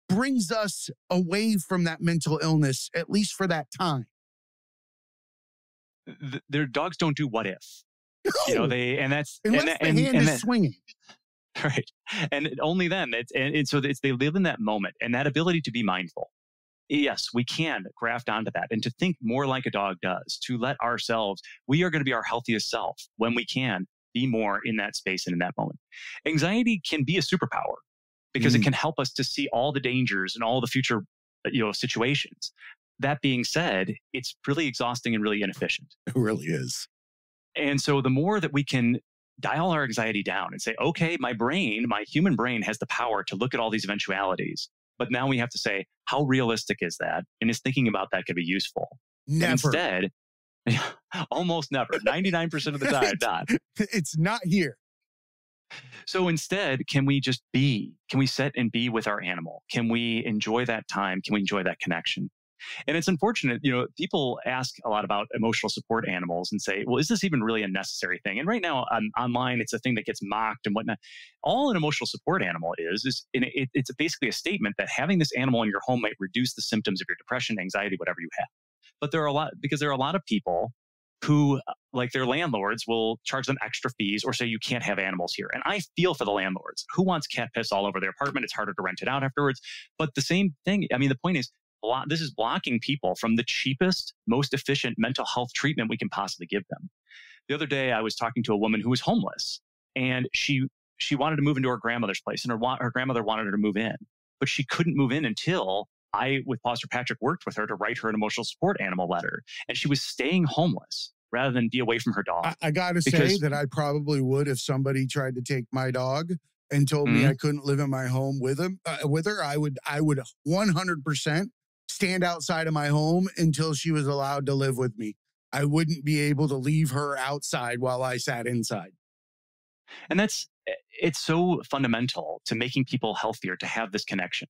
brings us away from that mental illness, at least for that time. Their dogs don't do what if. No. Unless the hand is swinging. Right. And only then. So they live in that moment and that ability to be mindful. Yes, we can graft onto that and to think more like a dog does, to let ourselves, we are going to be our healthiest self when we can be more in that space and in that moment. Anxiety can be a superpower because it can help us to see all the dangers and all the future, situations. That being said, it's really exhausting and really inefficient. It really is. And so the more that we can dial our anxiety down and say, okay, my human brain has the power to look at all these eventualities. But now we have to say, how realistic is that? And is thinking about that could be useful? Never. Instead, almost never, 99% of the time, not. It's not here. So instead, can we just be? Can we sit and be with our animal? Can we enjoy that time? Can we enjoy that connection? And it's unfortunate, people ask a lot about emotional support animals and say, well, is this even really a necessary thing? And right now online, it's a thing that gets mocked and whatnot. All an emotional support animal it's basically a statement that having this animal in your home might reduce the symptoms of your depression, anxiety, whatever you have. But there are a lot of people who, like their landlords, will charge them extra fees or say you can't have animals here. And I feel for the landlords. Who wants cat piss all over their apartment? It's harder to rent it out afterwards. But the same thing, the point is, this is blocking people from the cheapest, most efficient mental health treatment we can possibly give them. The other day, I was talking to a woman who was homeless, and she wanted to move into her grandmother's place, and her grandmother wanted her to move in. but she couldn't move in until I, with Foster Patrick, worked with her to write her an emotional support animal letter. And she was staying homeless rather than be away from her dog. I got to say that I probably would if somebody tried to take my dog and told me I couldn't live in my home with her. I would 100% stand outside of my home until she was allowed to live with me. I wouldn't be able to leave her outside while I sat inside. And it's so fundamental to making people healthier to have this connection.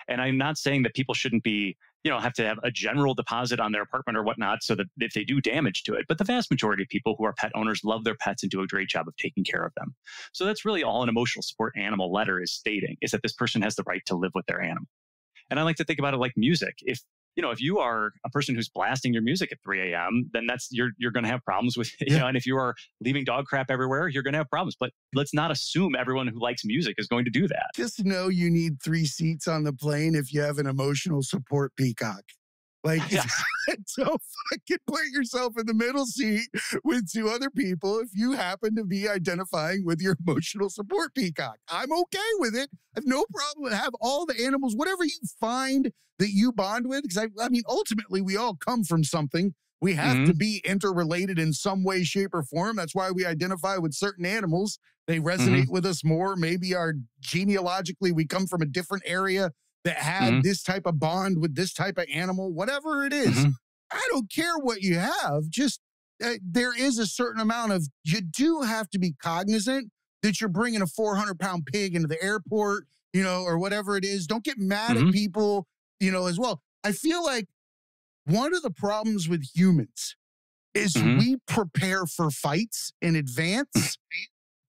And I'm not saying that people shouldn't be, have to have a general deposit on their apartment or whatnot so that if they do damage to it. But the vast majority of people who are pet owners love their pets and do a great job of taking care of them. So that's really all an emotional support animal letter is stating, is that this person has the right to live with their animal. And I like to think about it like music. If you are a person who's blasting your music at 3 a.m., then you're going to have problems with, and if you are leaving dog crap everywhere, you're going to have problems. But let's not assume everyone who likes music is going to do that. Just know you need 3 seats on the plane if you have an emotional support peacock. Like, don't fucking put yourself in the middle seat with 2 other people if you happen to be identifying with your emotional support peacock. I'm okay with it. I have no problem with have all the animals, whatever you find that you bond with. Because I mean, ultimately, we all come from something. We have to be interrelated in some way, shape, or form. That's why we identify with certain animals. They resonate with us more. Maybe genealogically, we come from a different area that had this type of bond with this type of animal, whatever it is. I don't care what you have. Just there is a certain amount of, you do have to be cognizant that you're bringing a 400-pound pig into the airport, or whatever it is. Don't get mad at people, as well. I feel like one of the problems with humans is we prepare for fights in advance,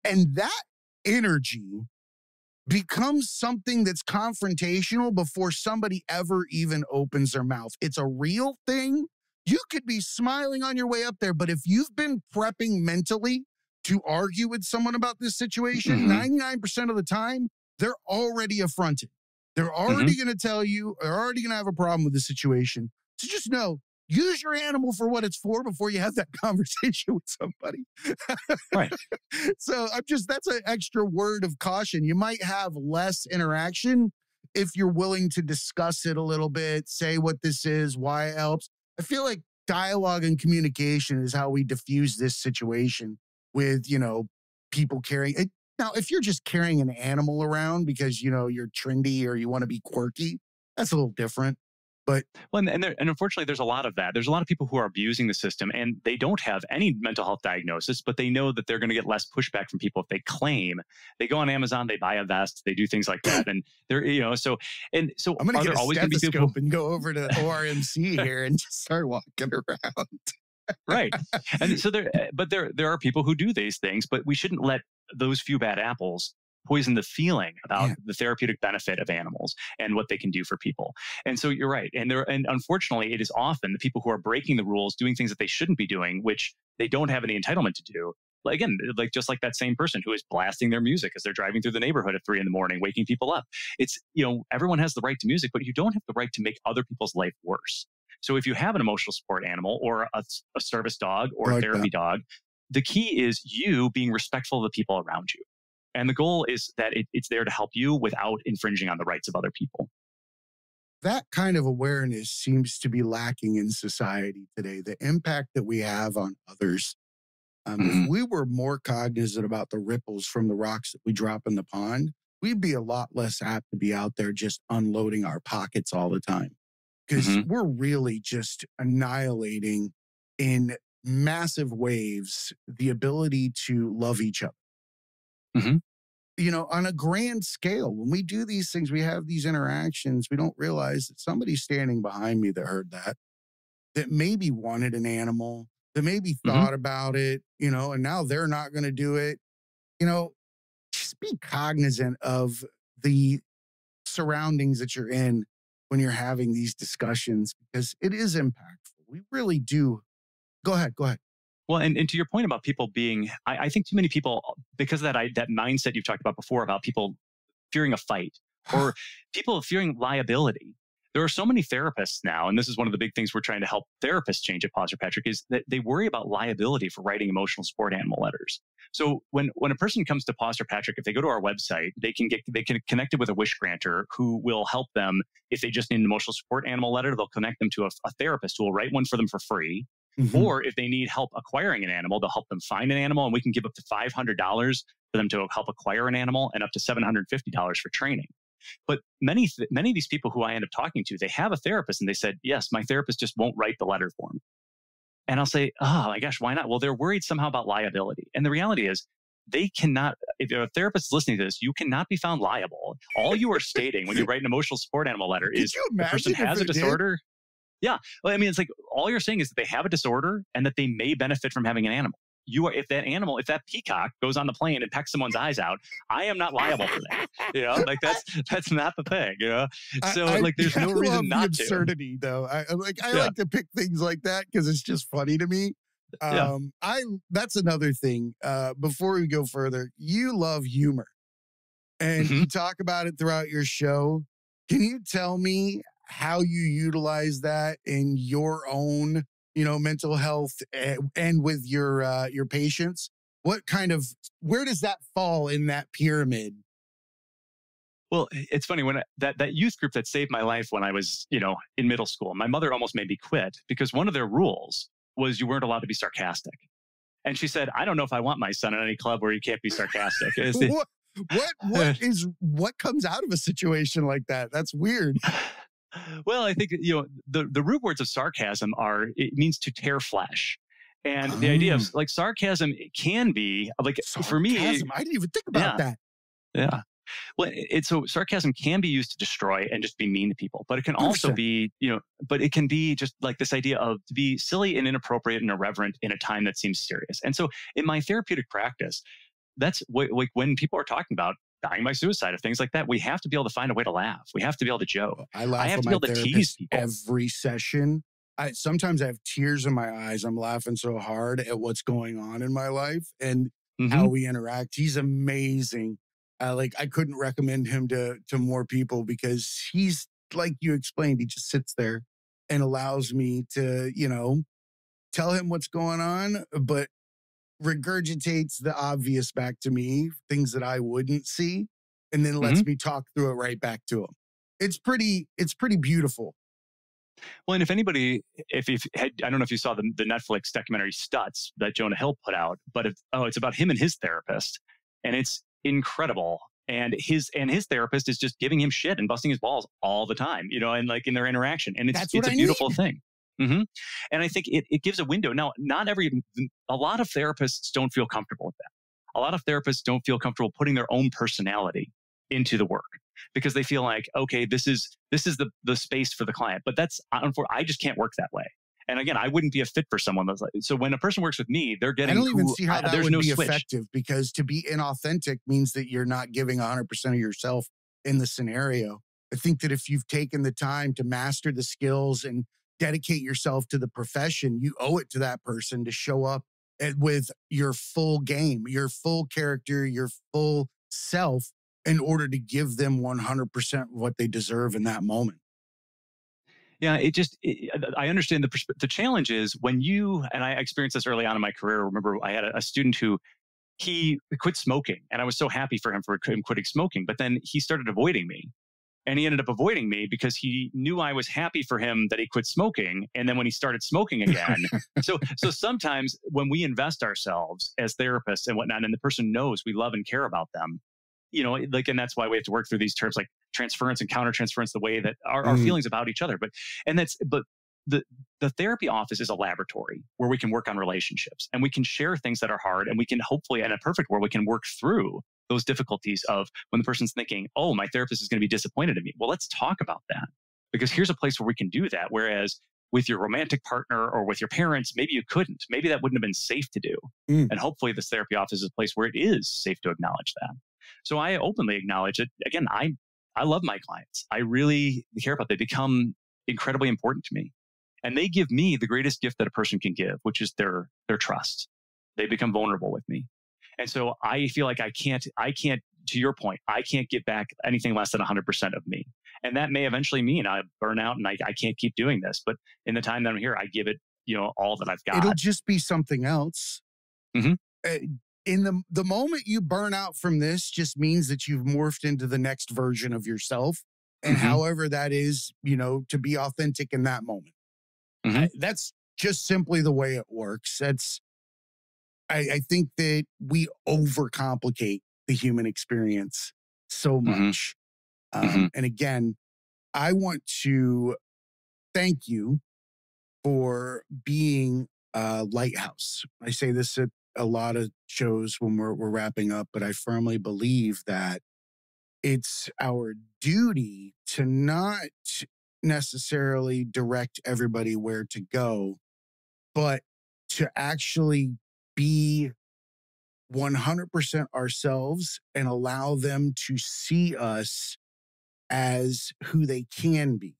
and that energy becomes something that's confrontational before somebody ever even opens their mouth. It's a real thing. You could be smiling on your way up there, but if you've been prepping mentally to argue with someone about this situation, 99% of the time, they're already affronted. They're already going to tell you, they're already going to have a problem with the situation. So just know, use your animal for what it's for before you have that conversation with somebody. Right. So that's an extra word of caution. You might have less interaction if you're willing to discuss it a little bit, say what this is, why it helps. I feel like dialogue and communication is how we diffuse this situation with, people carrying it. Now, if you're just carrying an animal around because, you're trendy or you want to be quirky, that's a little different. But and unfortunately, there's a lot of that. There's a lot of people who are abusing the system and they don't have any mental health diagnosis, but they know that they're going to get less pushback from people if they claim. They go on Amazon, they buy a vest, they do things like that, and they're so I'm going to get a stethoscope and go over to ORMC here and just start walking around. Right, and so there are people who do these things, but we shouldn't let those few bad apples poison the feeling about the therapeutic benefit of animals and what they can do for people. And so you're right. And unfortunately, it is often the people who are breaking the rules, doing things that they shouldn't be doing, which they don't have any entitlement to do. Again, just like that same person who is blasting their music as they're driving through the neighborhood at 3 a.m, waking people up. It's, everyone has the right to music, but you don't have the right to make other people's life worse. So if you have an emotional support animal or a service dog or a therapy dog, the key is you being respectful of the people around you. And the goal is that it's there to help you without infringing on the rights of other people. That kind of awareness seems to be lacking in society today. The impact that we have on others. If we were more cognizant about the ripples from the rocks that we drop in the pond, we'd be a lot less apt to be out there just unloading our pockets all the time. Because we're really just annihilating in massive waves the ability to love each other. On a grand scale, when we do these things, we have these interactions, we don't realize that somebody's standing behind me that heard that maybe wanted an animal, that maybe thought about it, and now they're not going to do it. Just be cognizant of the surroundings that you're in when you're having these discussions, because it is impactful. We really do. Go ahead. Well, and to your point about people being, I think too many people, because of that mindset you've talked about before about people fearing a fight or people fearing liability, there are so many therapists now, and this is one of the big things we're trying to help therapists change at Paws, Patrick, is that they worry about liability for writing emotional support animal letters. So when a person comes to Paws, Patrick, if they go to our website, they can connect it with a wish granter who will help them. If they just need an emotional support animal letter, they'll connect them to a therapist who will write one for them for free. Mm-hmm. Or if they need help acquiring an animal, they'll help them find an animal, and we can give up to $500 for them to help acquire an animal and up to $750 for training. But many of these people who I end up talking to, they have a therapist and they said, yes, my therapist just won't write the letter for me. And I'll say, oh my gosh, why not? Well, they're worried somehow about liability. And the reality is they cannot, if a therapist is listening to this, you cannot be found liable. All you are stating when you write an emotional support animal letter is the person has a disorder. Yeah. Well, I mean, it's like all you're saying is that they have a disorder and that they may benefit from having an animal. If that peacock goes on the plane and pecks someone's eyes out, I am not liable for that. Like that's not the thing. So there's no reason not to. The absurdity, though. I like to pick things like that because it's just funny to me. That's another thing. Before we go further, you love humor, and you talk about it throughout your show. Can you tell me how you utilize that in your own mental health and with your patients? Where does that fall in that pyramid? Well, it's funny when that youth group that saved my life when I was, in middle school, my mother almost made me quit because one of their rules was you weren't allowed to be sarcastic. And she said, I don't know if I want my son in any club where you can't be sarcastic. What comes out of a situation like that? That's weird. Well, I think, the root words of sarcasm it means to tear flesh. And the idea of sarcasm can be for me. I didn't even think about that. Yeah. Well, so sarcasm can be used to destroy and just be mean to people, but it can also be, but it can be just like this idea of to be silly and inappropriate and irreverent in a time that seems serious. And so in my therapeutic practice, that's when people are talking about dying by suicide or things like that, we have to be able to find a way to laugh. We have to be able to joke. I have to be able to tease people every session. Sometimes I have tears in my eyes. I'm laughing so hard at what's going on in my life and how we interact. He's amazing. I couldn't recommend him to more people because he's, like you explained, he just sits there and allows me to, tell him what's going on, but regurgitates the obvious back to me, things that I wouldn't see, and then lets me talk through it right back to him. It's pretty beautiful. Well, and if anybody, I don't know if you saw the Netflix documentary Stutz that Jonah Hill put out, but it's about him and his therapist, and it's incredible. And his therapist is just giving him shit and busting his balls all the time, and in their interaction, and it's a beautiful thing. And I think it gives a window. Now, a lot of therapists don't feel comfortable with that. A lot of therapists don't feel comfortable putting their own personality into the work because they feel like, okay, this is the space for the client. But I just can't work that way. And again, I wouldn't be a fit for someone that's so when a person works with me, they're getting. I don't even see how that would be effective because to be inauthentic means that you're not giving 100% of yourself in the scenario. I think that if you've taken the time to master the skills and dedicate yourself to the profession, you owe it to that person to show up with your full game, your full character, your full self in order to give them 100% what they deserve in that moment. Yeah, I understand the challenge is when and I experienced this early on in my career. Remember, I had a student who he quit smoking and I was so happy for him quitting smoking, but then he started avoiding me. And he ended up avoiding me because he knew I was happy for him that he quit smoking. And then when he started smoking again, so sometimes when we invest ourselves as therapists and whatnot, and the person knows we love and care about them, and that's why we have to work through these terms like transference and countertransference, the way that our feelings about each other. But the therapy office is a laboratory where we can work on relationships and we can share things that are hard, and we can hopefully, in a perfect world, we can work through those difficulties of when the person's thinking, oh, my therapist is going to be disappointed in me. Well, let's talk about that because here's a place where we can do that. Whereas with your romantic partner or with your parents, maybe you couldn't. Maybe that wouldn't have been safe to do. And hopefully this therapy office is a place where it is safe to acknowledge that. So I openly acknowledge it. Again, I love my clients. I really care about them. They become incredibly important to me. And they give me the greatest gift that a person can give, which is their trust. They become vulnerable with me. And so I feel like I can't to your point, I can't get back anything less than 100% of me. And that may eventually mean I burn out and I can't keep doing this. But in the time that I'm here, I give it, all that I've got. It'll just be something else. Mm-hmm. In the moment you burn out from this just means that you've morphed into the next version of yourself. And Mm-hmm. however that is, to be authentic in that moment. Mm-hmm. That's just simply the way it works. I think that we overcomplicate the human experience so much. Mm-hmm. And again, I want to thank you for being a lighthouse. I say this at a lot of shows when we're wrapping up, but I firmly believe that it's our duty to not necessarily direct everybody where to go, but to actually be 100% ourselves and allow them to see us as who they can be,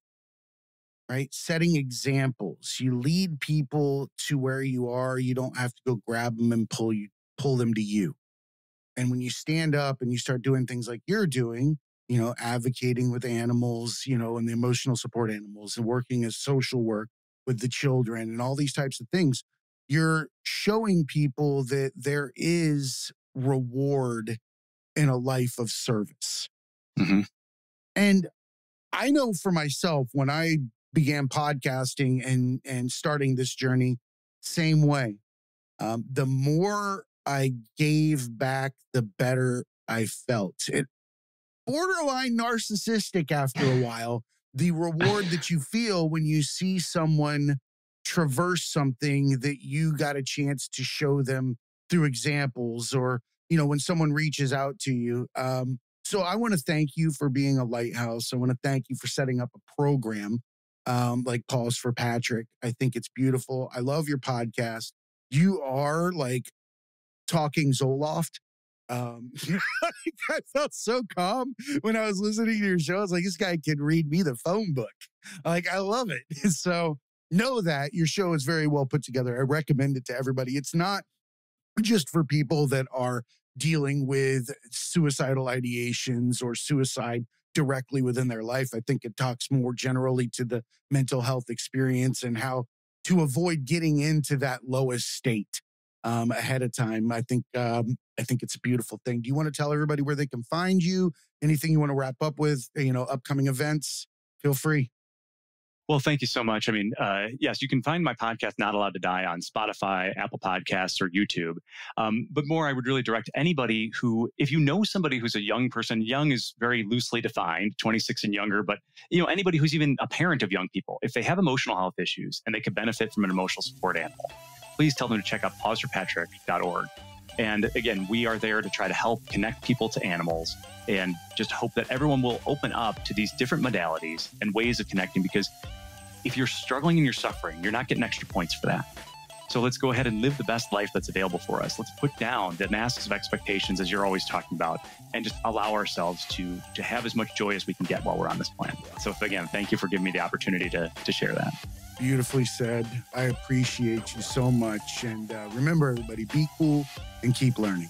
right? Setting examples. You lead people to where you are. You don't have to go grab them and pull them to you. And when you stand up and you start doing things like you're doing, advocating with animals, and the emotional support animals and working as social work with the children and all these types of things, you're showing people that there is reward in a life of service. Mm-hmm. And I know for myself, when I began podcasting and starting this journey, same way. The more I gave back, the better I felt. It borderline narcissistic after a while. The reward that you feel when you see someone traverse something that you got a chance to show them through examples, or when someone reaches out to you. So I want to thank you for being a lighthouse. I want to thank you for setting up a program like Paws for Patrick. I think it's beautiful. I love your podcast. You are like talking Zoloft. I felt so calm when I was listening to your show. I was like, this guy can read me the phone book. Like, I love it. So know that your show is very well put together. I recommend it to everybody. It's not just for people that are dealing with suicidal ideations or suicide directly within their life. I think it talks more generally to the mental health experience and how to avoid getting into that lowest state ahead of time. I think it's a beautiful thing. Do you want to tell everybody where they can find you? Anything you want to wrap up with? Upcoming events? Feel free. Well, thank you so much. I mean, yes, you can find my podcast, Not Allowed to Die, on Spotify, Apple Podcasts, or YouTube. But more, I would really direct anybody who, if you know somebody who's a young person, young is very loosely defined, 26 and younger, but anybody who's even a parent of young people, if they have emotional health issues and they could benefit from an emotional support animal, please tell them to check out pawsforpatrick.org. And again, we are there to try to help connect people to animals and just hope that everyone will open up to these different modalities and ways of connecting, because if you're struggling and you're suffering, you're not getting extra points for that. So let's go ahead and live the best life that's available for us. Let's put down the masks of expectations, as you're always talking about, and just allow ourselves to have as much joy as we can get while we're on this planet. So again, thank you for giving me the opportunity to share that. Beautifully said. I appreciate you so much. And remember, everybody, be cool and keep learning.